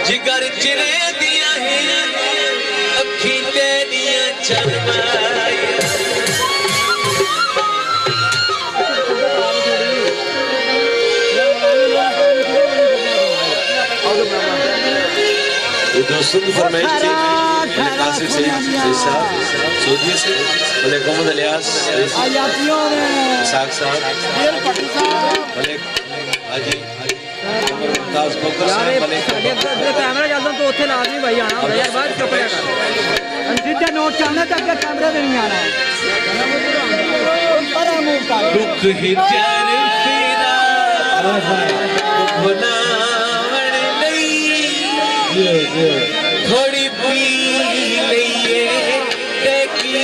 जिगर चिरे दिया है अखी तेरिया चरमाई ये दोस्तों की फरमाइश थी मैंने कासिफ से सऊदी से भले मोहम्मद इलियास साग साहब भले हाजी मुमताज बकर साहब भले कैमरा चलता तो उथे लाजमी भाई आना होगा यार बाहर चुप कर सीधा नोट चलना तक के कैमरे पे नहीं आना दुख ही चर तेरा बनावण लई थोड़ी पी लईए देखी